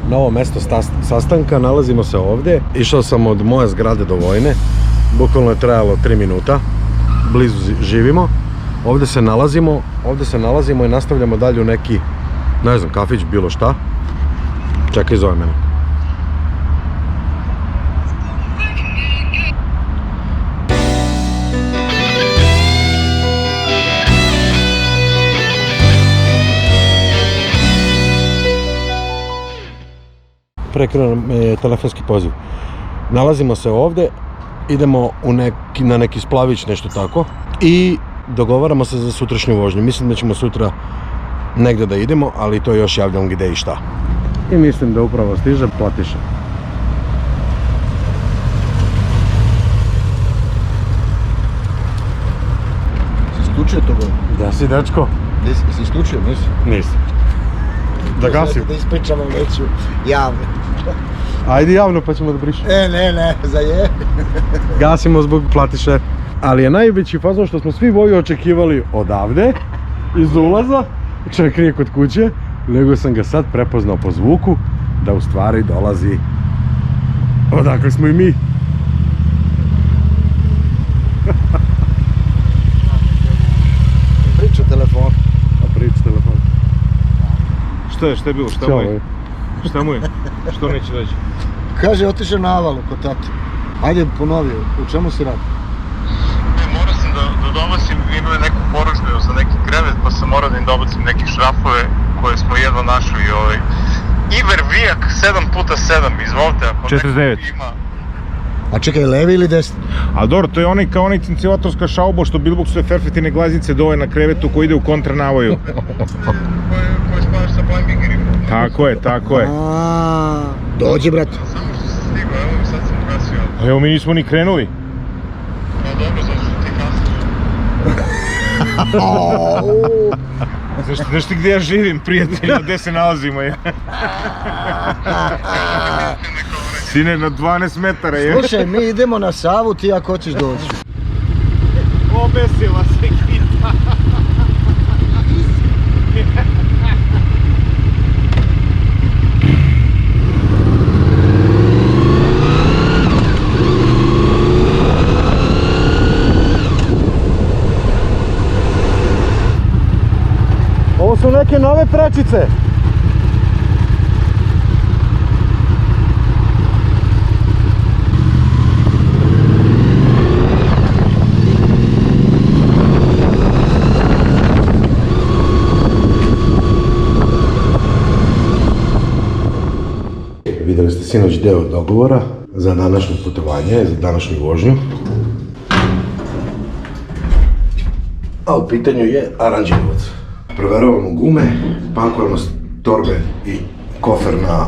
novo mesto sastanka, nalazimo se ovdje. Išao sam od moje zgrade do Vojne, bukvalno je trajalo 3 minuta, blizu živimo. Ovdje se nalazimo i nastavljamo dalje u neki, ne znam, kafić, bilo šta. Čekaj, zove mene. Prekrenuo je telefonski poziv. Nalazimo se ovdje, idemo na neki Splavić, nešto tako, i dogovaramo se za sutrašnju vožnju. Mislim da ćemo sutra negdje da idemo, ali to još javljam gdje i šta. I mislim da upravo stiže Platiša. Si isključio to gore? Da si, dečko? Si isključio, nisi? Nisi. Da gasim? Da ispričamo veću javno. Ajde javno pa ćemo da brišemo. Ne, za je. Gasimo zbog Platiše. Ali je najveći fazon što smo svi Voju očekivali odavde, iz ulaza, čovjek nije kod kuće, nego sam ga sad prepoznao po zvuku da u stvari dolazi odakle smo i mi. Priča telefon. Priča telefon. Šta je bilo? Šta mu je? Šta mu je? Što neće doći? Kaže, otišao na avalu kod tate. Ajde, ponovi, u čemu si radi? Morao sam da dobacim, imaju neku poručbenu za neki krevet, pa sam morao da im dobacim neke šrafove koje smo jedva našli. Iver Vijak 7x7, izvolite, ako 49. neko ima. A čekaj, levi ili desni? A dobro, to je onaj kao onaj cincivatorska šauba što bilboksuje ferfetine glaznice dole na krevetu koji ide u kontranavoju. Koje spadaš sa plajbingerima. Tako je. Dođi, brate. Samo što se stigao, evo sad sam ugasio. A evo mi nismo ni krenuli. No dobro, zato što ti kasniš. Znaš ti gdje ja živim, prijatelju, gdje se nalazimo je? Sine, na 12 metara je. Slušaj, mi idemo na Savu, ti ako hoćeš doći. Obesila se kita. Ovo su neke nove prečice. Vidjeli ste sinoć deo dogovora za današnje putovanje, za današnju vožnju. A u pitanju je Aranđelovac. Proveravamo gume, pakujemo torbe i kofer na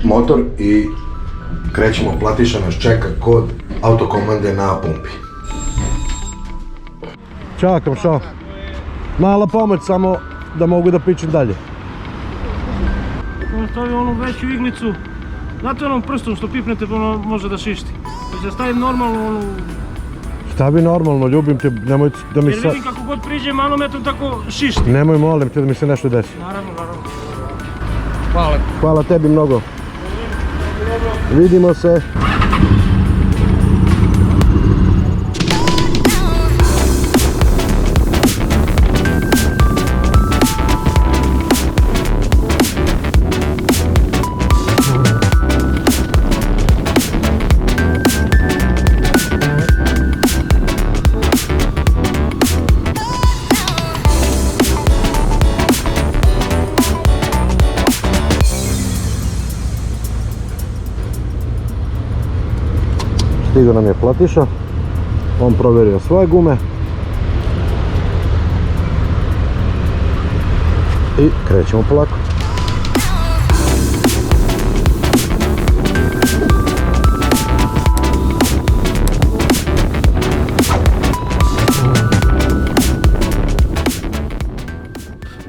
motor i krećemo. Platiša nas čeka kod autokomande na pumpi. Čakam, šta? Mala pomoć, samo da mogu da pičem dalje. Stavim onu veću ignicu, znate onom prstom što pipnete pa ono može da šišti. Da stavim normalno onu... Stavi normalno, ljubim te, nemoj da mi Jer vidim kako god priđe manometrom tako šišti. Nemoj, molim te da mi se nešto desi. Naravno. Hvala. Hvala tebi mnogo. Vidimo se. Stigao nam je Platiša, on provjerio svoje gume i krećemo polako.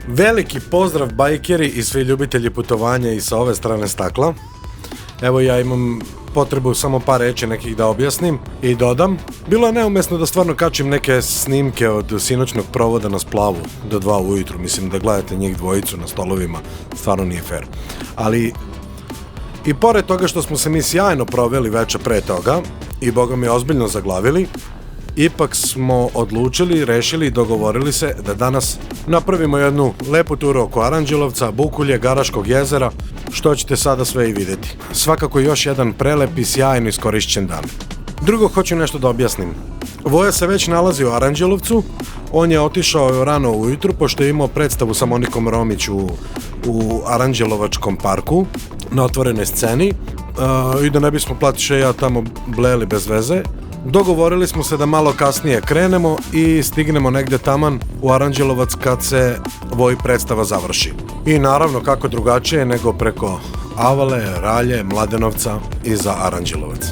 Veliki pozdrav bajkeri i svi ljubitelji putovanja i sa ove strane stakla. Evo ja imam potrebu samo par reći nekih da objasnim i dodam. Bilo je neumesno da stvarno kačim neke snimke od sinoćnog provoda na splavu do 2 ujutru. Mislim da gledate njih dvojicu na stolovima, stvarno nije fair. Ali i pored toga što smo se mi sjajno proveli veče pre toga i boga mi ozbiljno zaglavili, ipak smo odlučili, rešili i dogovorili se da danas napravimo jednu lepu turu oko Aranđelovca, Bukulje, Garaškog jezera, što ćete sada sve i vidjeti. Svakako još jedan prelep i sjajno iskorišćen dan. Drugo, hoću nešto da objasnim. Voja se već nalazi u Aranđelovcu, on je otišao rano ujutru pošto je imao predstavu sa Monikom Romić u Aranđelovačkom parku na otvorenoj sceni i da ne bismo Platiša i ja tamo bleli bez veze. Dogovorili smo se da malo kasnije krenemo i stignemo negde taman u Aranđelovac kad se Voj predstava završi. I naravno kako drugačije nego preko Avale, Ralje, Mladenovca i za Aranđelovac.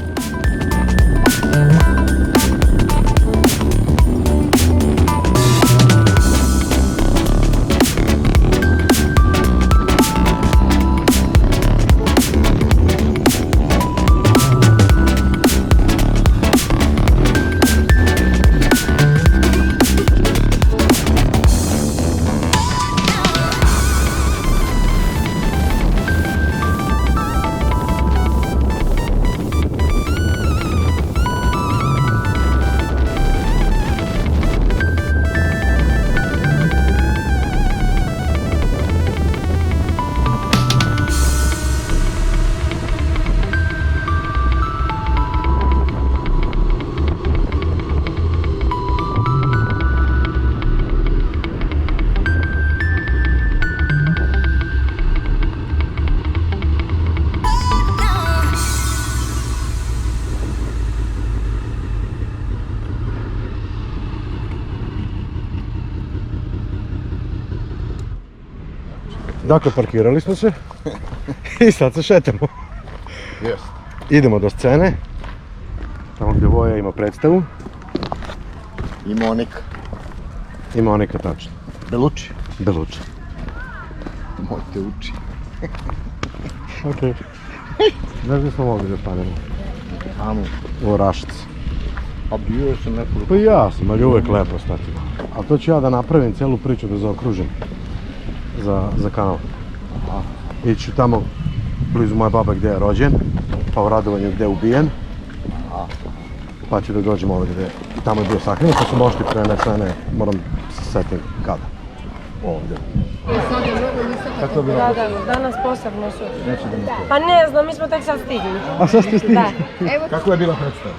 Dakle, parkirali smo se i sad se šetamo. Jest. Idemo do scene, tamo gdje Voja ima predstavu. I Monika. I Monika, tačno. Beluči. Beluči. Moj te uči. Ok. Znaš gdje smo mogli da stanemo? Tamo. U Rašici. A bio sam nekoliko. Pa i ja sam, ali uvek lepo stati. A to ću ja da napravim celu priču, da zaokružim za kanal. Iću tamo blizu moje babe gdje je rođen, pa u Radovanju gdje je ubijen. Pa ću da dođem ovdje gdje tamo je bio sahranjen, pa su došli pre ne, moram se setim kada. Ovdje. Kako je bilo? Da, danas posebno su. Neće da mi to. Pa ne znam, mi smo tek sad stigli. A sad ste stigli? Da. Kako je bila predstava?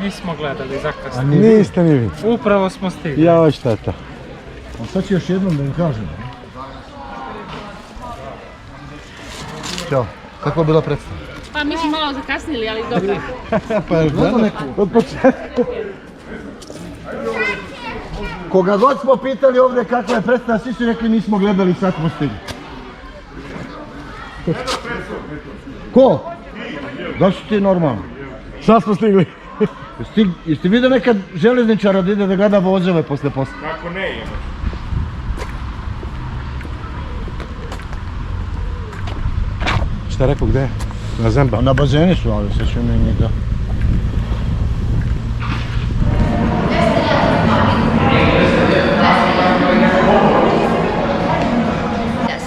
Nismo gledali, zakasno. Niste ni vi. Upravo smo stigli. Jao, šteta. A sad ću još jednom da im kažem. Ćao. Kako je bila predstava? Pa mi smo malo zakasnili, ali dobro. Pa je žena od početka. Koga god smo pitali ovdje kakva je predstava, svi su rekli nismo gledali, sad smo stigli. Ko? Da su ti normalni? Sad smo stigli. Jeste vidio nekad železničara da ide da gleda vozove posle posla? Kako ne je? Šta je rekao, gdje? Na Zemba? Na bazeni su, ali sve ću mi njega.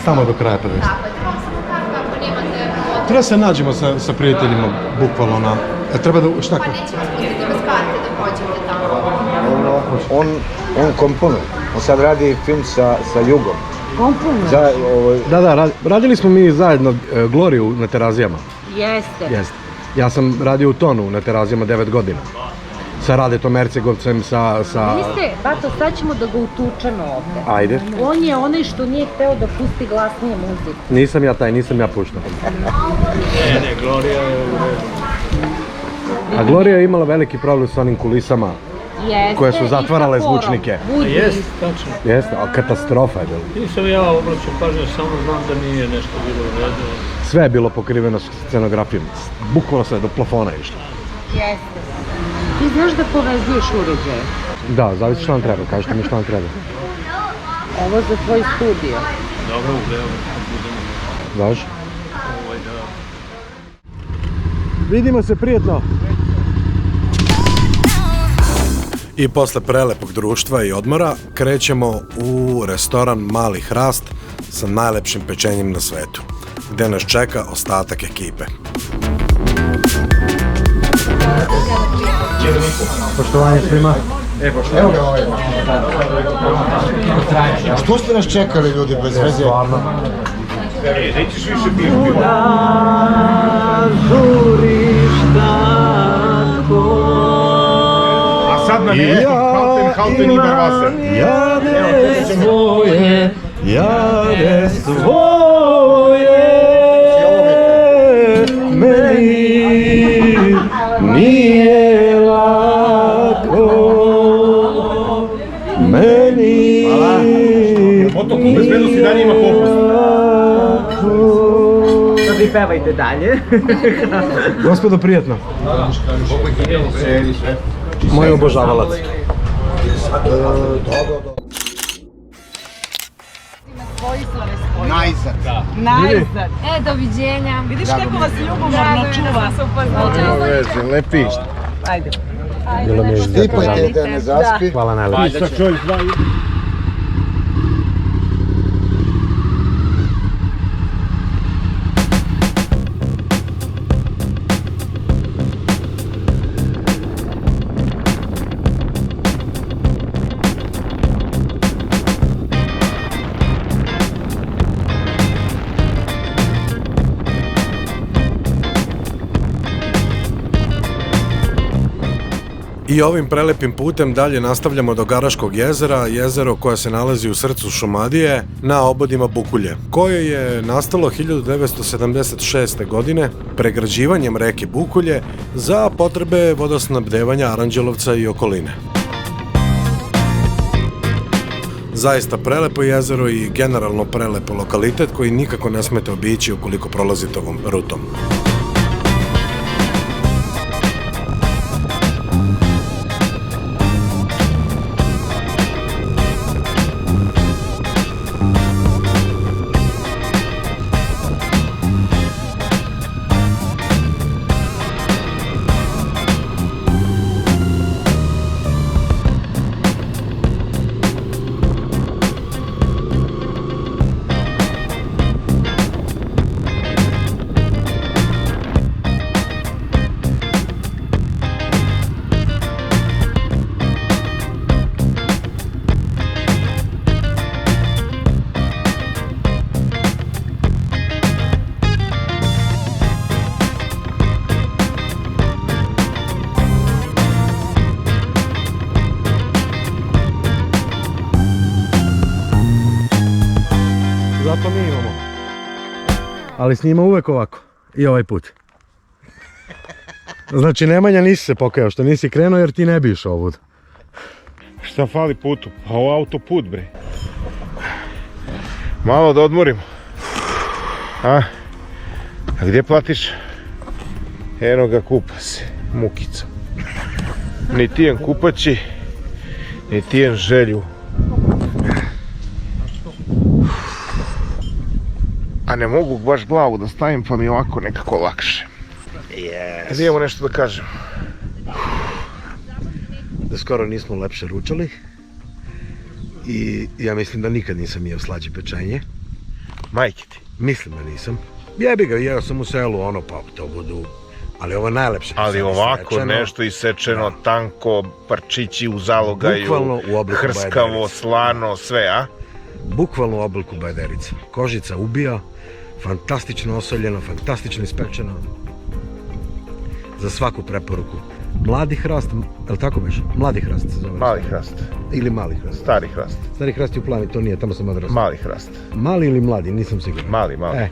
Samo do kraja prvenstva. Treba se nađemo sa prijateljima, bukvalno na... Treba da... Šta? Pa nećemo spustiti bez karte da pođete tamo. Dobro, on komponuje. On sad radi film sa Jugom. Komponuje? Da, radili smo mi zajedno Gloriju na Terazijama. Jeste. Ja sam radio u Tonu na Terazijama 9 godina. Sa Radetom Ercegovcem, sa... Niste, Bato, sad ćemo da ga utučemo ovdje. Ajde. On je onaj što nije hteo da pusti glasnije muziku. Nisam ja taj, nisam ja puštao. Ne, Gloria je u redu. A Glorija je imala veliki problem s onim kulisama Jeste, koje su zatvarale i sa porom. zvučnike. Budi. Jest, tačno. Jeste, ali katastrofa je bila. Nisam ja obraćao pažnju, samo znam da nije nešto bilo u redu. Sve je bilo pokriveno scenografijom. Bukvalno sve do plafona išlo. Jeste. Ti znaš da povezuješ uređaje? Da, zavisi što nam treba, kažete mi što nam treba. Ovo za tvoj studio. Dobro, u Beogradu kad budemo. Znaš? Vidimo se, prijetno. I posle prelepog društva i odmora krećemo u restoran Mali Hrast sa najlepšim pečenjem na svetu, gde nas čeka ostatak ekipe. Poštovanje svima. Evo ga ovaj. Što ste nas čekali ljudi bez veze? Nećeš više piješ pivo. A sad na njemačkom halten Iberwasser. Jade svoje, meni nije lako, meni. Motoklub bezbednosti dalje ima popust. Sad vi pevajte dalje. Gospodo, prijetno. Moj obožavalac. Najzad. Najzad. Doviđenja. Vidiš kako vas ljubomorno čuva. Lepi. Ajde. Bilo mi je izuzetno Stipajte zabavno. da ne zaspi. Hvala najlepše. I ovim prelepim putem dalje nastavljamo do Garaškog jezera, jezero koje se nalazi u srcu Šumadije na obodima Bukulje, koje je nastalo 1976. godine pregrađivanjem reke Bukulje za potrebe vodosnabdevanja Aranđelovca i okoline. Zaista prelepo jezero i generalno prelepo lokalitet koji nikako ne smete obići ukoliko prolazite ovom rutom. Zato mi imamo. Ali s njima uvek ovako. I ovaj put. Znači Nemanja nisi se pokajao što nisi krenuo jer ti ne bi išao ovud. Šta fali putu? Pa ovo autoput, bre. Malo da odmorimo. A gdje platiš? Eno ga, kupa se. Mukica. Ni tijen kupaći, ni tijen želju. A ne mogu baš glavu da stavim, pa mi je ovako nekako lakše. Da imamo nešto da kažem. Da skoro nismo lepše ručali. I ja mislim da nikad nisam jeo slađe pečenje. Majke ti. Mislim da nisam. Jebi ga, jeo sam u selu, ono, pa to budu... Ali ovo je najlepše. Ali ovako isečeno. nešto isečeno, tanko, parčići u zalogaju, Bukvalno u obliku hrskavo, bajderice. slano, sve, a? Bukvalno u obliku bajderice. Kožica ubija, fantastično osoljeno, fantastično ispečeno. Za svaku preporuku. Mladi hrast, je li tako biš? Mladi hrast se zove. Mali hrast. Ili mali hrast. Stari hrast. Stari hrast je u Plani, to nije, tamo sam odrastao. Mali hrast. Mali ili mladi, nisam siguran. Mali. Ne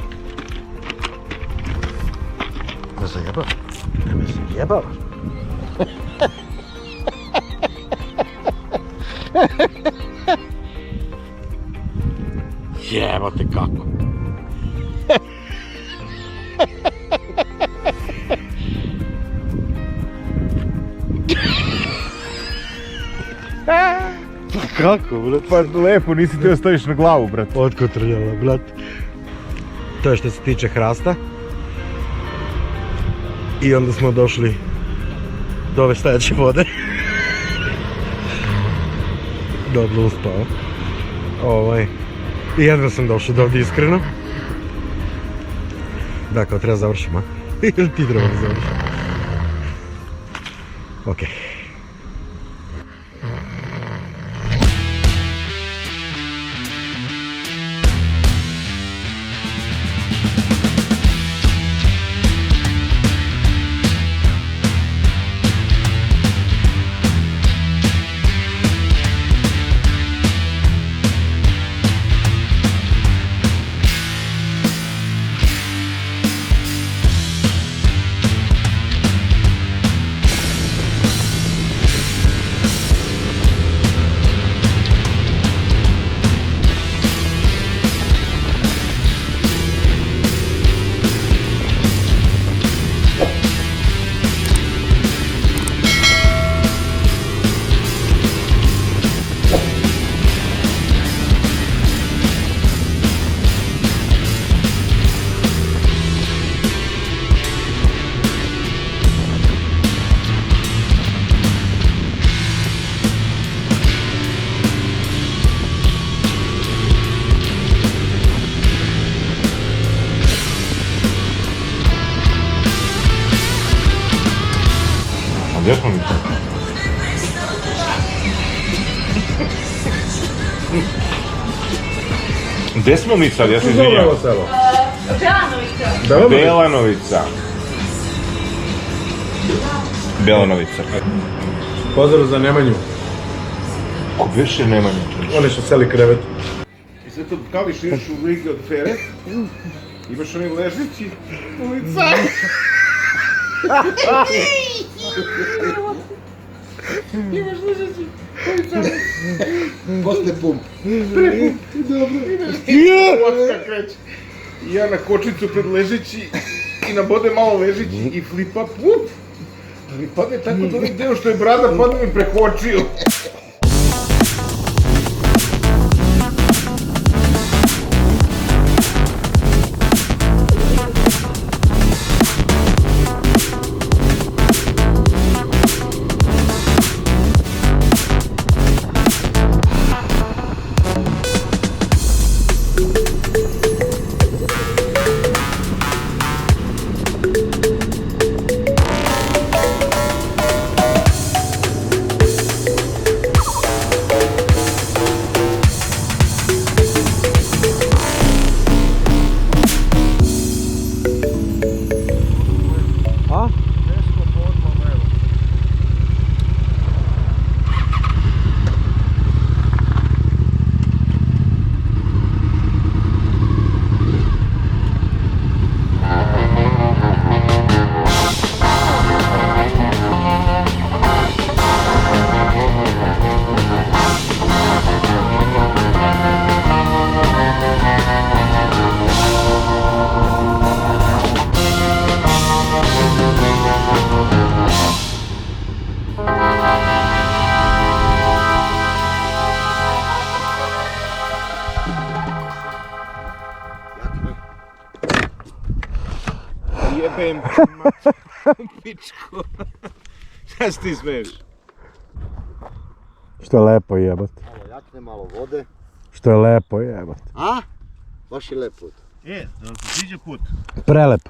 zajebava. Ne zajebava. Jebote kako. Kako, brat? Pa lepo, nisi te ostaviš na glavu, brat. Otko trljala, brat. To je što se tiče hrasta. I onda smo došli do ove stajaće vode. Dobro uspao. I jedva sam došao do ovdje, iskreno. Da, kao treba završimo, a? Ili ti treba da završimo? Okej. Gdje smo mi? Gdje smo mi sad? Ja se izvinjam. Belanovica. Belanovica. Pozdrav za Nemanju. Ko više Nemanja? Oni su seli krevet. I sad to kališ ideš u Ligi od Fere, imaš onaj ležeći policaj. Imaš ležeći policaj. Posle pump. Prepump, dobro. Kocka kreće. I ja na kočicu pred ležeći i nabode malo ležeći i flipa, pup. Ali padne tako do onih deo što je brada, padne mi preko očiju. Jebem pičku. Šta se ti smiješ? Što je lepo jebat. Malo jakne, malo vode. Što je lepo jebat. A? Baš je lep put. Da ti sviđa put? Prelep.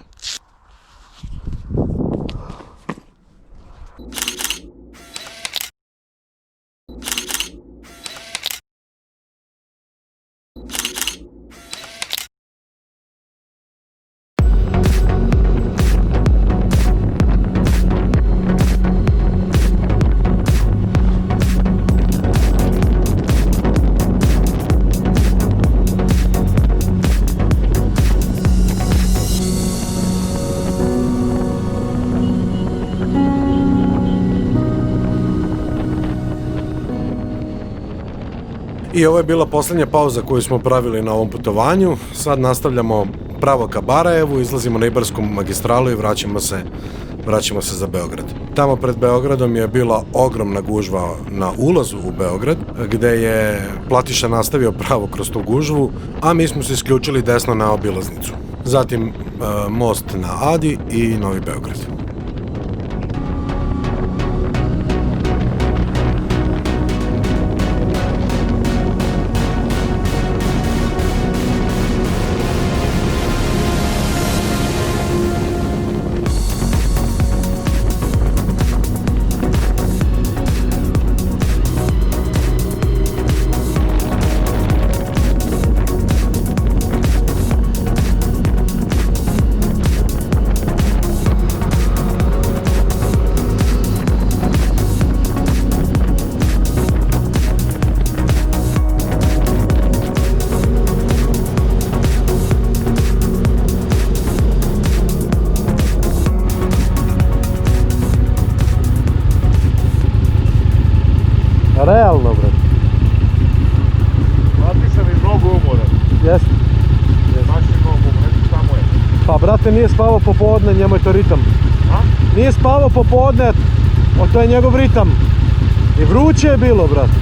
I ovo je bila posljednja pauza koju smo pravili na ovom putovanju. Sad nastavljamo pravo ka Barajevu, izlazimo na Ibarsku magistralu i vraćamo se za Beograd. Tamo pred Beogradom je bila ogromna gužva na ulazu u Beograd, gde je platiša nastavio pravo kroz tu gužvu, a mi smo se isključili desno na obilaznicu. Zatim most na Adi i Novi Beograd. Realno, brate. Znati sam i mnogo umoran. Jeste. Baš je mnogo umoran, eto šta mu je. Pa, brate, nije spavao popodne, njemu je to ritam. A? Nije spavao popodne, to je njegov ritam. I vruće je bilo, brate.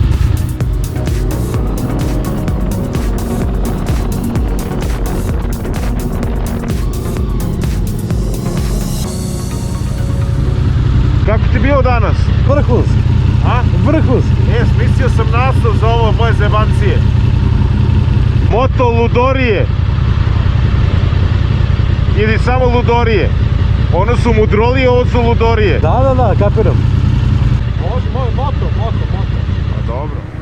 Kako ti bio danas? Vrhunski, A? vrhunski. Smislio sam naslov za ovo moje zebancije. Moto ludorije. Ili samo ludorije. Ono su mudrolije, ovo su ludorije. Da, kapiram. Može, moto. Pa dobro.